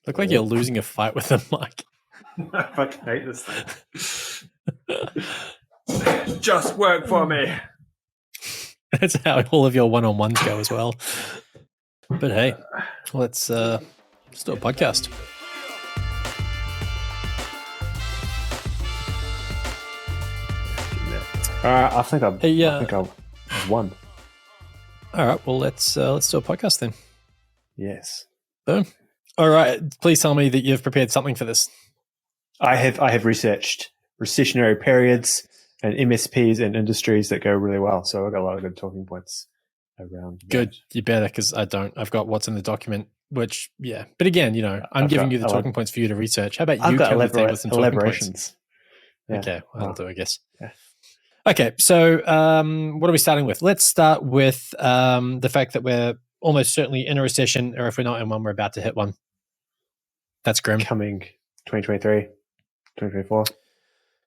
Look like you're losing a fight with the mic. I fucking hate this thing. Just work for me. That's how all of your one-on-ones go as well. But hey, let's do a podcast. I think I've won. All right, well let's do a podcast then. Yes. Boom. All right, please tell me that you've prepared something for this. I have researched recessionary periods and MSPs and industries that go really well. So I've got a lot of good talking points around. Good, you better, because I don't. I've got what's in the document, which but again, I'm giving you the talking points for you to research. How about you come to the table with some talking points? Yeah. Okay, well, that'll do, I guess. Yeah. Okay, so what are we starting with? Let's start with the fact that we're almost certainly in a recession, or if we're not in one, we're about to hit one. That's grim. Coming 2023, 2024.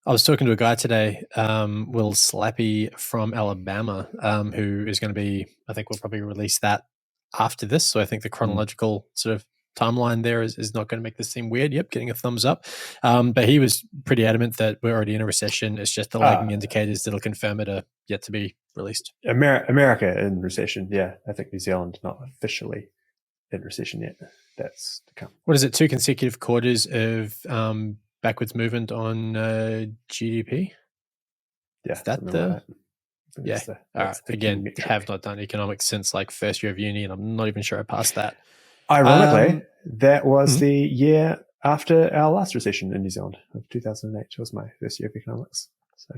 I was talking to a guy today, Will Slappy from Alabama, who is going to be, I think we'll probably release that after this. So I think the chronological sort of timeline there is not going to make this seem weird. Yep, getting a thumbs up. But he was pretty adamant that we're already in a recession. It's just the lagging indicators that'll confirm it are yet to be released. America in recession. Yeah, I think New Zealand not officially in recession yet. That's to come. What is it? 2 consecutive quarters of backwards movement on GDP? Yeah. Is that the... Yeah. All right. Again, metric. Have not done economics since like first year of uni, and I'm not even sure I passed that. Ironically, that was the year after our last recession in New Zealand of 2008. It was my first year of economics. So,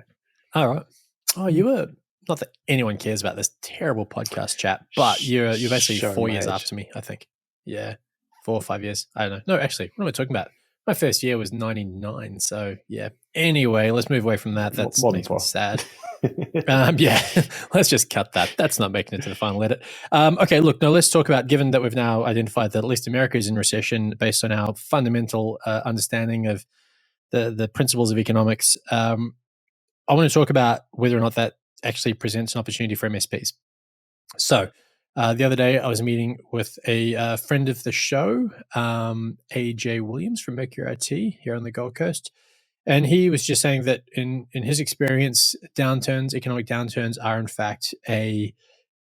all right. Oh, you were, not that anyone cares about this terrible podcast chat, but you're basically 4 years after me, I think. Yeah. 4 or 5 years. I don't know. No, actually, what am I talking about? My first year was 99. So yeah. Anyway, let's move away from that. That makes me sad. Yeah, let's just cut that. That's not making it to the final edit. Okay, look, now let's talk about, given that we've now identified that at least America is in recession based on our fundamental understanding of the principles of economics, I want to talk about whether or not that actually presents an opportunity for MSPs. So the other day I was meeting with a friend of the show, AJ Williams from Mercury IT here on the Gold Coast. And he was just saying that in his experience, economic downturns are in fact a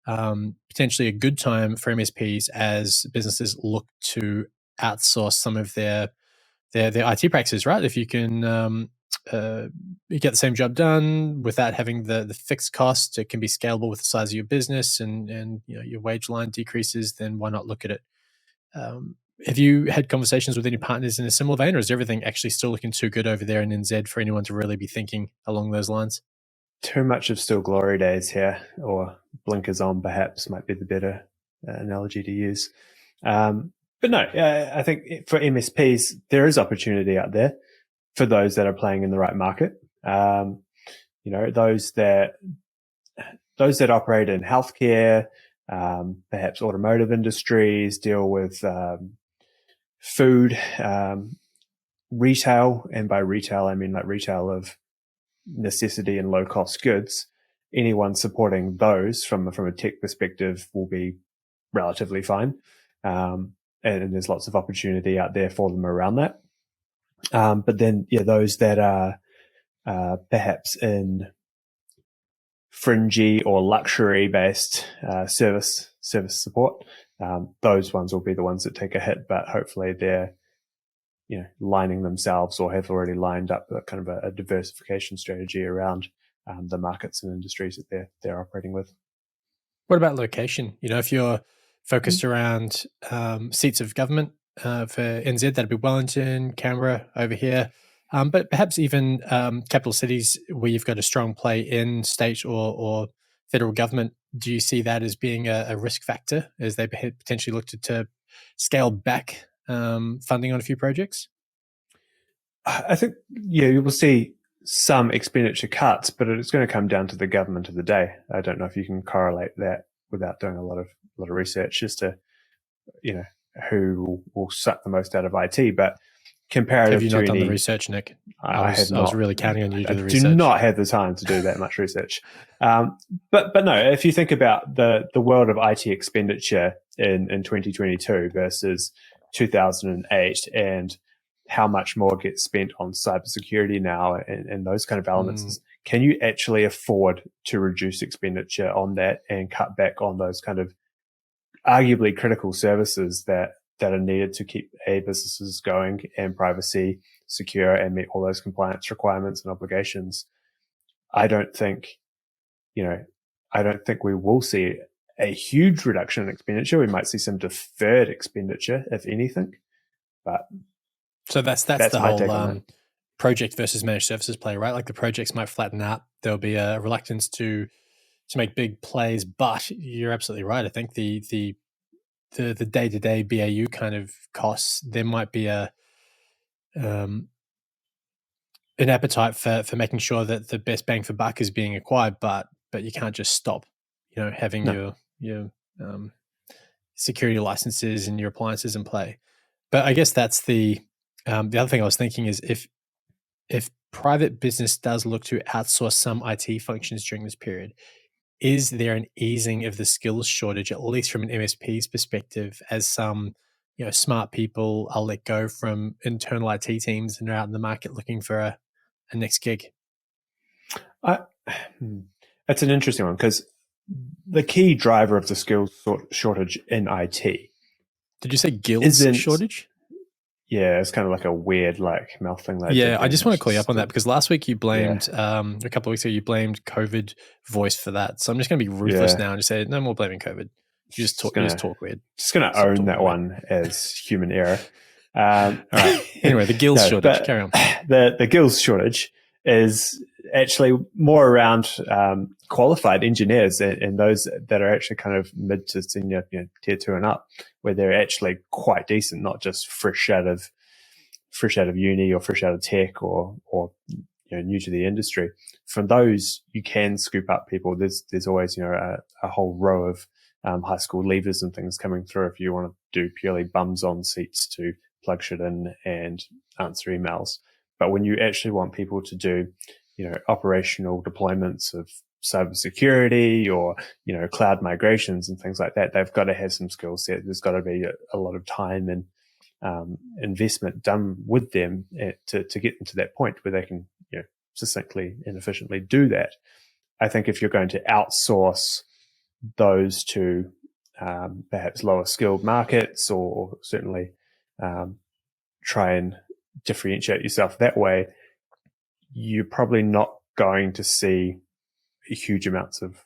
potentially a good time for MSPs as businesses look to outsource some of their IT practices, right? If you can you get the same job done without having the fixed cost, it can be scalable with the size of your business, and your wage line decreases, then why not look at it? Have you had conversations with any partners in a similar vein, or is everything actually still looking too good over there in NZ for anyone to really be thinking along those lines? Too much of still glory days here, or blinkers on perhaps might be the better analogy to use. But no, I think for MSPs, there is opportunity out there for those that are playing in the right market. Those that operate in healthcare, perhaps automotive industries, deal with food, retail, and by retail I mean like retail of necessity and low cost goods. Anyone supporting those from a tech perspective will be relatively fine, and there's lots of opportunity out there for them around that. But then those that are perhaps in fringy or luxury based service support, those ones will be the ones that take a hit, but hopefully they're lining themselves or have already lined up a kind of a diversification strategy around the markets and industries that they're operating with. What about location? If you're focused around seats of government for NZ, that'd be Wellington, Canberra over here, but perhaps even capital cities where you've got a strong play in state or federal government. Do you see that as being a risk factor as they potentially look to scale back funding on a few projects? I think, you will see some expenditure cuts, but it's going to come down to the government of the day. I don't know if you can correlate that without doing a lot of research as to, who will suck the most out of IT. But comparative have you not done the research, Nick? I was really counting on you to do the research. I do not have the time to do that much research. But no, if you think about the world of IT expenditure in 2022 versus 2008 and how much more gets spent on cybersecurity now and those kind of elements. Can you actually afford to reduce expenditure on that and cut back on those kind of arguably critical services that are needed to keep businesses going and privacy secure and meet all those compliance requirements and obligations? I don't think we will see a huge reduction in expenditure. We might see some deferred expenditure, if anything. But so that's the whole project versus managed services play, right? Like the projects might flatten out. There'll be a reluctance to make big plays, but you're absolutely right. I think the day-to-day BAU kind of costs, there might be an appetite for making sure that the best bang for buck is being acquired, but you can't just stop, having your security licenses and your appliances in play. But I guess that's the other thing I was thinking is if private business does look to outsource some IT functions during this period, is there an easing of the skills shortage, at least from an MSP's perspective, as some smart people are let go from internal IT teams and are out in the market looking for a next gig? That's an interesting one, because the key driver of the skills shortage in IT. Did you say skills shortage? Yeah, it's kind of like a weird mouth thing. I just want to call you up on that, because last week you blamed, a couple of weeks ago, you blamed COVID voice for that. So I'm just going to be ruthless now and just say, no more blaming COVID. You just talk weird. Just going to own that one as human error. All right. Anyway, the skills shortage. Carry on. The skills shortage is actually more around qualified engineers and those that are actually kind of mid to senior, tier 2 and up, where they're actually quite decent, not just fresh out of uni or fresh out of tech or new to the industry. From those, you can scoop up people. There's always a whole row of high school leavers and things coming through if you want to do purely bums on seats to plug shit in and answer emails. But when you actually want people to do operational deployments of cybersecurity or cloud migrations and things like that, they've got to have some skill set. There's got to be a lot of time and investment done with them to get them to that point where they can succinctly and efficiently do that. I think if you're going to outsource those to perhaps lower skilled markets, or certainly try and differentiate yourself that way, you're probably not going to see huge amounts of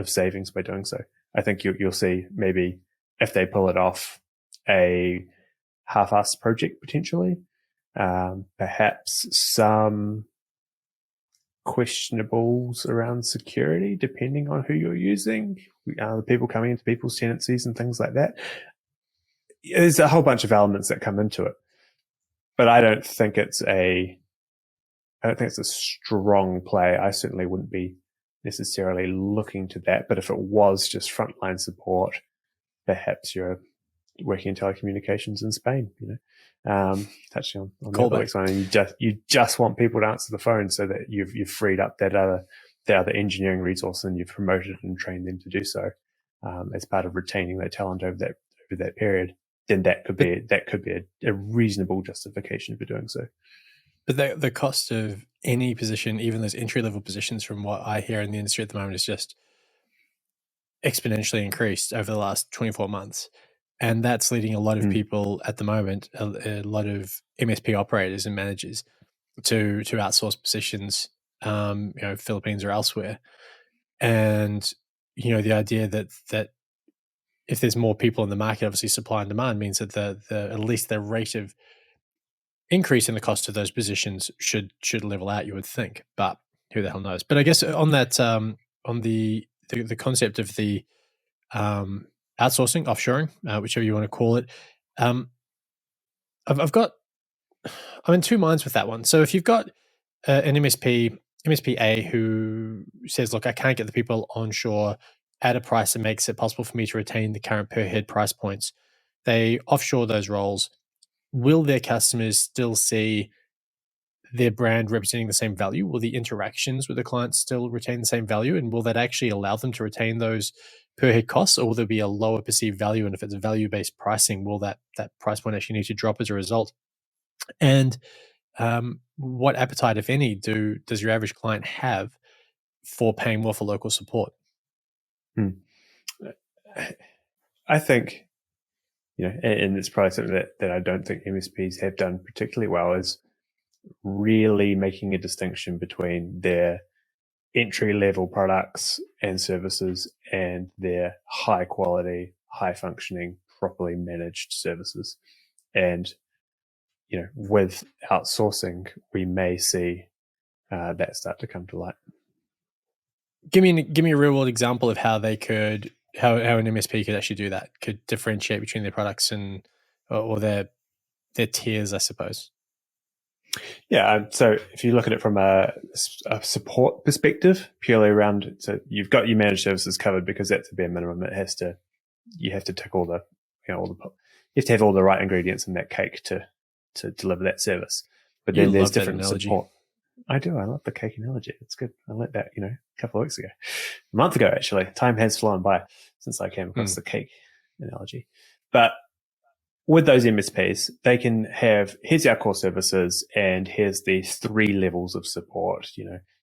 savings by doing so. I think you'll see, maybe if they pull it off, a half-assed project potentially, perhaps some questionables around security, depending on who you're using, the people coming into people's tenancies and things like that. There's a whole bunch of elements that come into it, but I don't think it's a strong play. I certainly wouldn't be necessarily looking to that, but if it was just frontline support, perhaps you're working in telecommunications in Spain, touching on the Netflix one, and you just want people to answer the phone so that you've freed up that other engineering resource and you've promoted and trained them to do so, as part of retaining that talent over that period. Then that could be a reasonable justification for doing so. But the cost of any position, even those entry-level positions, from what I hear in the industry at the moment, is just exponentially increased over the last 24 months. And that's leading a lot of people at the moment, a lot of MSP operators and managers, to outsource positions, Philippines or elsewhere. And, the idea that if there's more people in the market, obviously supply and demand means that at least the rate of increase in the cost of those positions should level out, you would think, but who the hell knows? But I guess on that, on the concept of the outsourcing, offshoring, whichever you want to call it, I'm in two minds with that one. So if you've got an MSP A who says, look, I can't get the people onshore at a price that makes it possible for me to retain the current per head price points, they offshore those roles. Will their customers still see their brand representing the same value? Will the interactions with the clients still retain the same value? And will that actually allow them to retain those per head costs, or will there be a lower perceived value? And if it's value-based pricing, will that price point actually need to drop as a result? And what appetite, if any, does your average client have for paying more for local support? I think, and it's probably something that I don't think MSPs have done particularly well, is really making a distinction between their entry-level products and services and their high-quality, high-functioning, properly managed services. And, with outsourcing, we may see that start to come to light. Give me a real-world example of how they could, how an MSP could actually do that, could differentiate between their products and or their tiers, I suppose. Yeah, so if you look at it from a support perspective, purely around, so you've got your managed services covered because that's a bare minimum. You have to tick all the, you have to have all the right ingredients in that cake to deliver that service. But then there's different support. I do. I love the cake analogy. It's good. I learned that, a couple of weeks ago, a month ago, actually. Time has flown by since I came across the cake analogy. But with those MSPs, they can have, here's our core services and here's the 3 levels of support,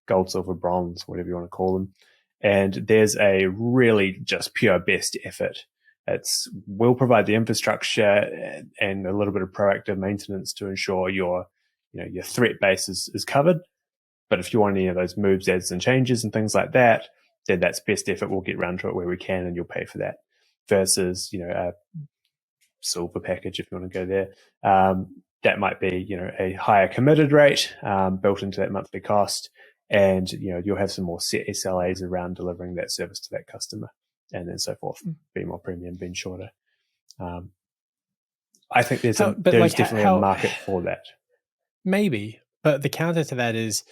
gold, silver, bronze, whatever you want to call them. And there's a really just pure best effort. We'll provide the infrastructure and a little bit of proactive maintenance to ensure your threat base is covered. But if you want any of those moves, adds, and changes and things like that, then that's best effort. We'll get round to it where we can, and you'll pay for that. Versus, a silver package, if you want to go there, that might be, a higher committed rate built into that monthly cost, and you'll have some more set SLAs around delivering that service to that customer, and then so forth. Be more premium, being shorter. I think there's definitely a market for that. Maybe, but the counter to that is,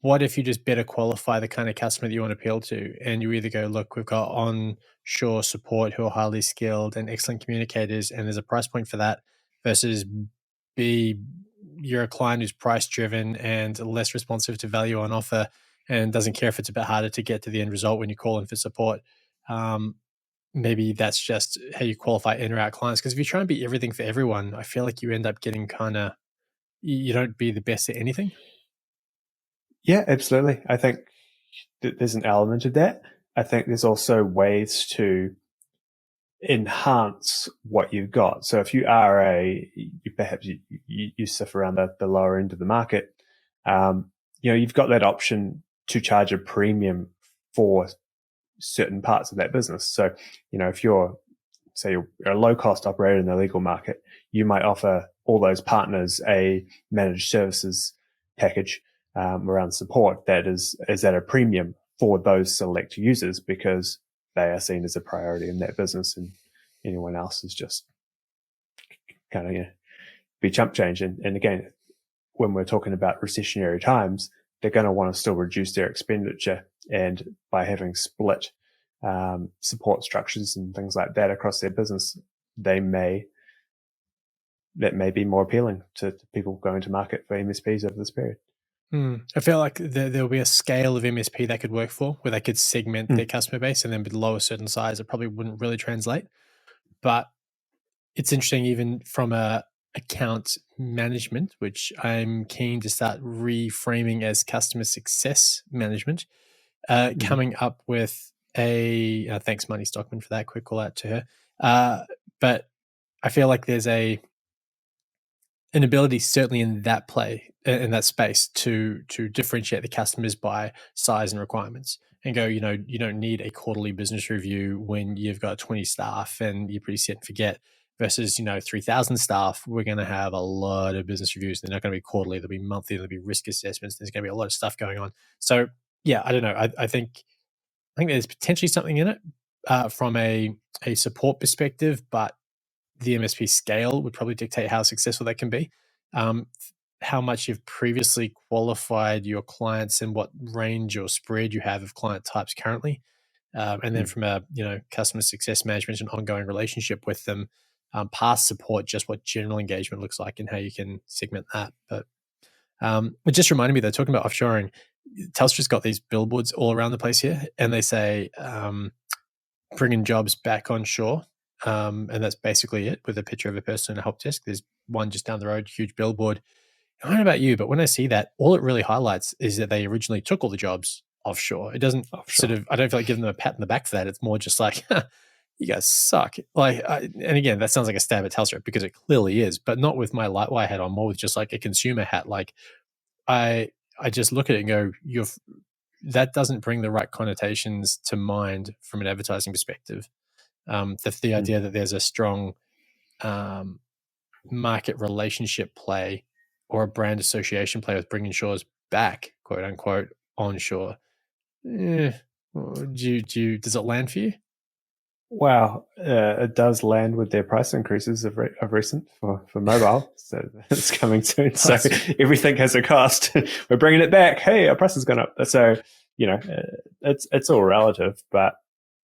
what if you just better qualify the kind of customer that you want to appeal to, and you either go, look, we've got onshore support who are highly skilled and excellent communicators, and there's a price point for that, versus B, you're a client who's price driven and less responsive to value on offer and doesn't care if it's a bit harder to get to the end result when you call in for support. Maybe that's just how you qualify in or out clients. Because if you try and be everything for everyone, I feel like you end up getting you don't be the best at anything. Yeah, absolutely. I think there's an element of that. I think there's also ways to enhance what you've got. So if you are perhaps you suffer around the lower end of the market, you've got that option to charge a premium for certain parts of that business. So, if you're a low cost operator in the legal market, you might offer all those partners a managed services package around support that is at a premium for those select users because they are seen as a priority in that business, and anyone else is just kind of be chump change. And again, when we're talking about recessionary times, they're going to want to still reduce their expenditure, and by having split support structures and things like that across their business, that may be more appealing to people going to market for MSPs over this period. I feel like there'll be a scale of MSP they could work for where they could segment their customer base, and then below a certain size, it probably wouldn't really translate. But it's interesting, even from a account management, which I'm keen to start reframing as customer success management, coming up with thanks Money Stockman for that, quick call out to her. But I feel like there's an ability certainly in that space to differentiate the customers by size and requirements, and go, you don't need a quarterly business review when you've got 20 staff and you're pretty set and forget, versus 3,000 staff. We're going to have a lot of business reviews. They're not going to be quarterly, they'll be monthly, there'll be risk assessments, there's going to be a lot of stuff going on. So yeah, I don't know, I think there's potentially something in it from a support perspective, but the MSP scale would probably dictate how successful that can be. How much you've previously qualified your clients and what range or spread you have of client types currently. And then from a customer success management and ongoing relationship with them, past support, just what general engagement looks like and how you can segment that. But it just reminded me, though, talking about offshoring, Telstra's got these billboards all around the place here, and they say bringing jobs back onshore. And that's basically it, with a picture of a person in a help desk. There's one just down the road, huge billboard. I don't know about you, but when I see that, all it really highlights is that they originally took all the jobs offshore. It doesn't I don't feel like giving them a pat in the back for that. It's more just like, you guys suck. And again, that sounds like a stab at Telstra, because it clearly is, but not with my Lightwire hat on, more with just like a consumer hat. Like, I just look at it and go, that doesn't bring the right connotations to mind from an advertising perspective. The idea that there's a strong market relationship play or a brand association play with bringing shores back, quote unquote, onshore. Does it land for you? Well, it does land with their price increases of recent for mobile. So it's coming soon. So everything has a cost. We're bringing it back. Hey, our price has gone up. So, it's all relative. But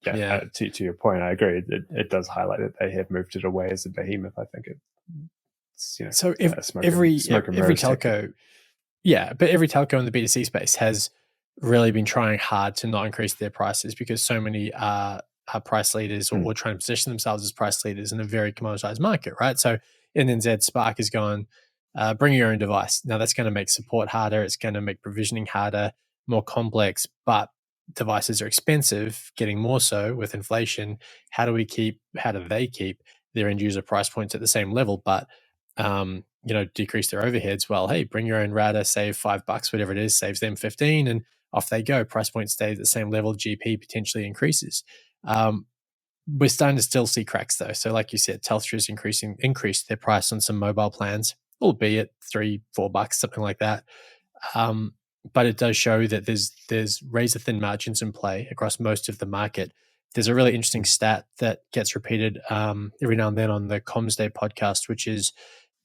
to your point, I agree. It does highlight that they have moved it away as a behemoth. I think it's, so every telco, but every telco in the B2C space has really been trying hard to not increase their prices, because so many are price leaders or trying to position themselves as price leaders in a very commoditized market, right? So NNZ Spark has gone, bring your own device. Now that's going to make support harder. It's going to make provisioning harder, more complex, but devices are expensive, getting more so with inflation. How do they keep their end user price points at the same level, but decrease their overheads? Well, hey, bring your own router, save $5, whatever it is, saves them 15, and off they go. Price point stays at the same level, GP potentially increases. We're starting to still see cracks though. So like you said, Telstra's increased their price on some mobile plans, albeit $3-4, something like that. But it does show that there's razor thin margins in play across most of the market. There's a really interesting stat that gets repeated every now and then on the Comms Day podcast, which is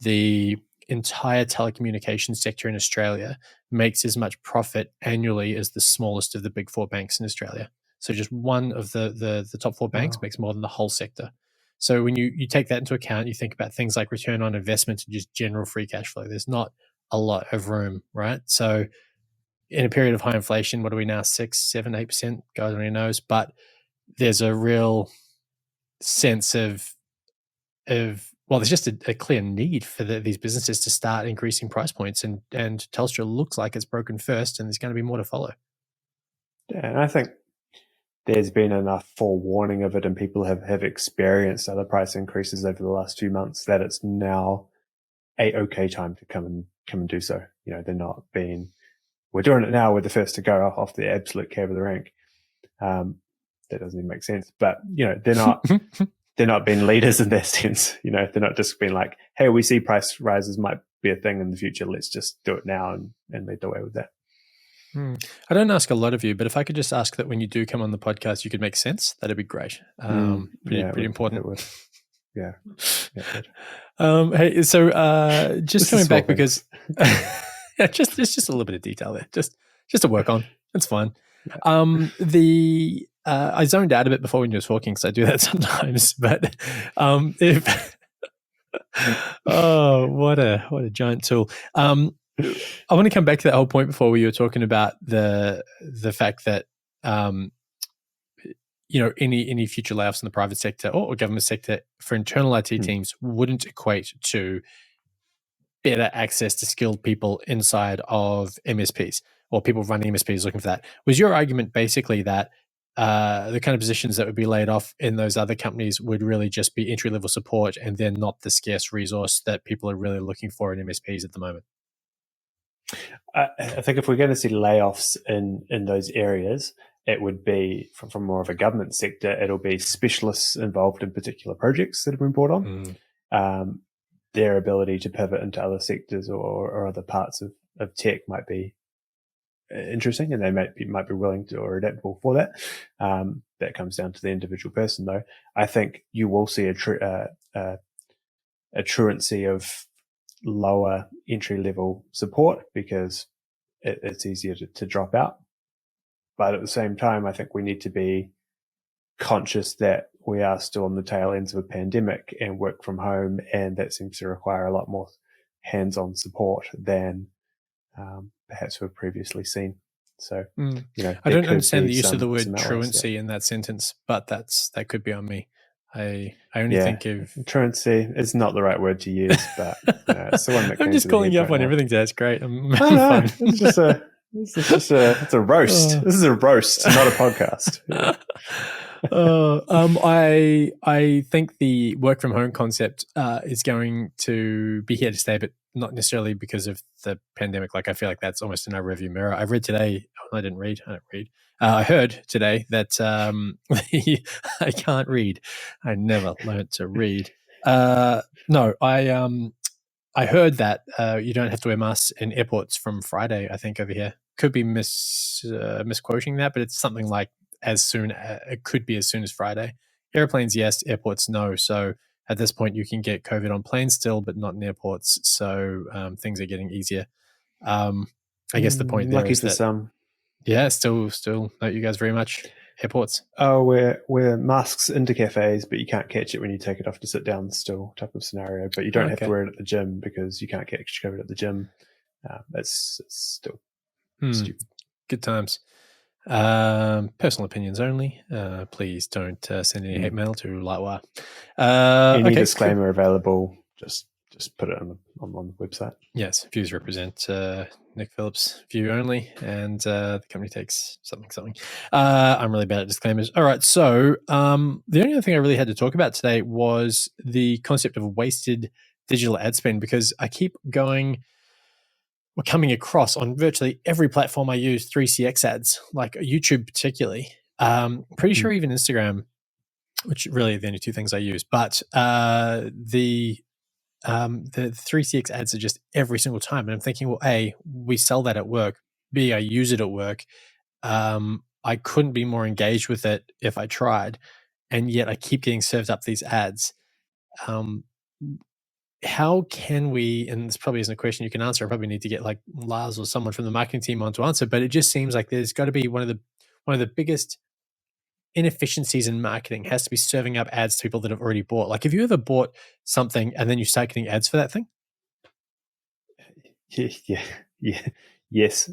the entire telecommunications sector in Australia makes as much profit annually as the smallest of the big four banks in Australia. So just one of the top four banks makes more than the whole sector. So when you take that into account, you think about things like return on investment and just general free cash flow. There's not a lot of room, right? So in a period of high inflation, what are we now? 6, 7, 8%? God only knows. But there's a real sense of there's just a clear need for these businesses to start increasing price points, and Telstra looks like it's broken first, and there's going to be more to follow. Yeah, and I think there's been enough forewarning of it, and people have experienced other price increases over the last few months, that it's now a okay time to come and do so. They're not being, we're doing it now, we're the first to go off the absolute cab of the rank. That doesn't even make sense, but they're not they're not being leaders in that sense. They're not just being like, hey, we see price rises might be a thing in the future, let's just do it now and lead the way with that. I don't ask a lot of you, but if I could just ask that when you do come on the podcast, you could make sense, that'd be great. Pretty important. It would. Yeah. Hey, so just coming back, because just a little bit of detail there, just to work on. It's fine. I zoned out a bit before when you were talking, because I do that sometimes. But what a giant tool. I want to come back to that whole point before, where you were talking about the fact that any future layoffs in the private sector or government sector for internal IT teams wouldn't equate to better access to skilled people inside of MSPs, or people running MSPs looking for that. Was your argument basically that the kind of positions that would be laid off in those other companies would really just be entry-level support, and then not the scarce resource that people are really looking for in MSPs at the moment? I think if we're going to see layoffs in those areas, it would be from more of a government sector. It'll be specialists involved in particular projects that have been brought on. Their ability to pivot into other sectors or other parts of tech might be interesting, and they might be willing to or adaptable for that. That comes down to the individual person, though. I think you will see a truancy of lower entry level support, because it's easier to drop out. But at the same time, I think we need to be conscious that we are still on the tail ends of a pandemic and work from home, and that seems to require a lot more hands-on support than perhaps we've previously seen. So, I don't understand the use of the word truancy in that sentence, but that could be on me. I only think of truancy is not the right word to use, but it's the one that I'm just calling you up on everything. That's great. I'm fine. It's a roast. This is a roast, not a podcast. I think the work from home concept is going to be here to stay, but not necessarily because of the pandemic. Like, I feel like that's almost in our rearview mirror. I read today. I don't read. I heard today that I can't read. I never learned to read. No, I heard that you don't have to wear masks in airports from Friday. I think over here could be misquoting that, but it's something like it could be as soon as Friday. Airplanes, yes. Airports, no. So at this point, you can get COVID on planes still, but not in airports. So things are getting easier. I guess the point there is lucky for some. Yeah, still not you guys very much. Airports. Oh, we're masks into cafes, but you can't catch it when you take it off to sit down still type of scenario. But you don't have to wear it at the gym because you can't catch COVID at the gym. It's still stupid. Good times. Personal opinions only. Please don't send any hate mail to Lightwire. Any disclaimer available, just put it on the website. Yes, views represent Nick Phillips' view only, and the company takes something. I'm really bad at disclaimers. All right, so the only other thing I really had to talk about today was the concept of wasted digital ad spend, because I keep coming across on virtually every platform I use 3CX ads, like YouTube particularly. Pretty sure even Instagram, which really are the only two things I use, but the 3CX ads are just every single time. And I'm thinking, well, A, we sell that at work. B, I use it at work. I couldn't be more engaged with it if I tried. And yet I keep getting served up these ads. How can we, and this probably isn't a question you can answer, I probably need to get like Lars or someone from the marketing team on to answer, but it just seems like there's got to be one of the biggest inefficiencies in marketing has to be serving up ads to people that have already bought. Like, have you ever bought something and then you start getting ads for that thing? Yeah. Yes.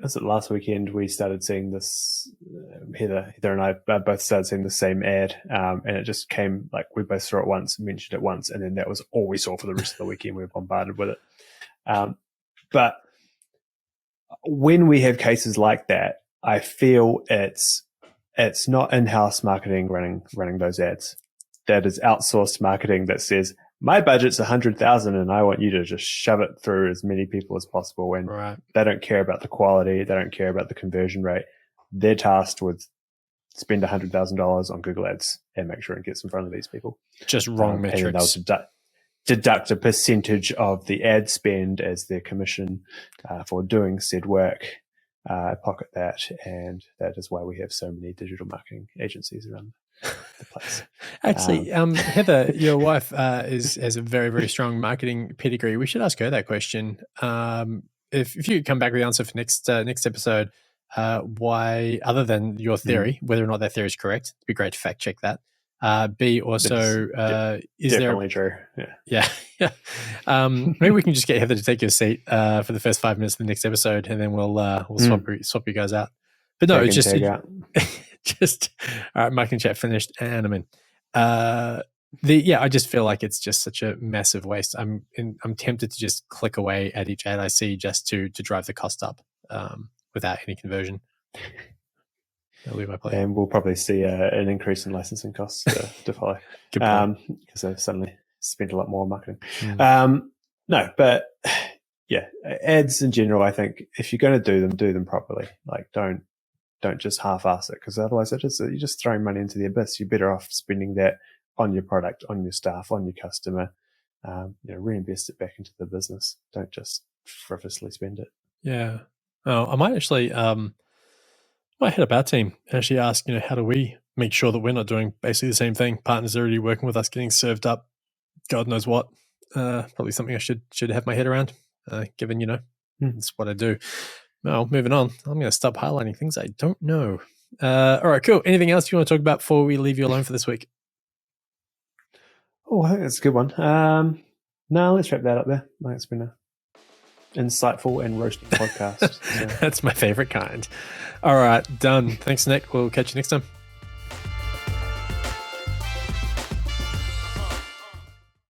Was it last weekend we started seeing this? Heather and I both started seeing the same ad, and it just came like we both saw it once, mentioned it once, and then that was all we saw for the rest of the weekend. We were bombarded with it. But when we have cases like that, I feel it's not in-house marketing running those ads. That is outsourced marketing that says, my budget's 100,000 and I want you to just shove it through as many people as possible. And They don't care about the quality. They don't care about the conversion rate. They're tasked with spend $100,000 on Google ads and make sure it gets in front of these people. Just wrong metrics. And they'll deduct a percentage of the ad spend as their commission for doing said work. Pocket that, and that is why we have so many digital marketing agencies around the place. Actually, Heather, your wife has a very, very strong marketing pedigree. We should ask her that question. If you could come back with the answer for next episode, why, other than your theory, whether or not that theory is correct, it'd be great to fact check that. B, also, is definitely true. Yeah. Maybe we can just get Heather to take your seat for the first 5 minutes of the next episode, and then we'll swap you guys out. But no, it's just all right. Marketing chat finished, and I'm in. I just feel like it's just such a massive waste. I'm tempted to just click away at each ad I see just to drive the cost up without any conversion. That'll be my plan. And we'll probably see an increase in licensing costs to follow. Because they've suddenly spent a lot more on marketing. No, but yeah, ads in general, I think if you're going to do them properly. Like, don't just half-ass it, because otherwise you're just throwing money into the abyss. You're better off spending that on your product, on your staff, on your customer. Reinvest it back into the business. Don't just frivolously spend it. Yeah. Oh, I might actually might hit up our team and actually ask, how do we make sure that we're not doing basically the same thing? Partners are already working with us, getting served up God knows what. Probably something I should have my head around, given, it's what I do. Well, moving on. I'm going to stop highlighting things I don't know. All right, cool. Anything else you want to talk about before we leave you alone for this week? Oh, I think that's a good one. No, let's wrap that up there. I think it's been insightful and roasted podcast. So. That's my favorite kind. All right, done. Thanks, Nick. We'll catch you next time.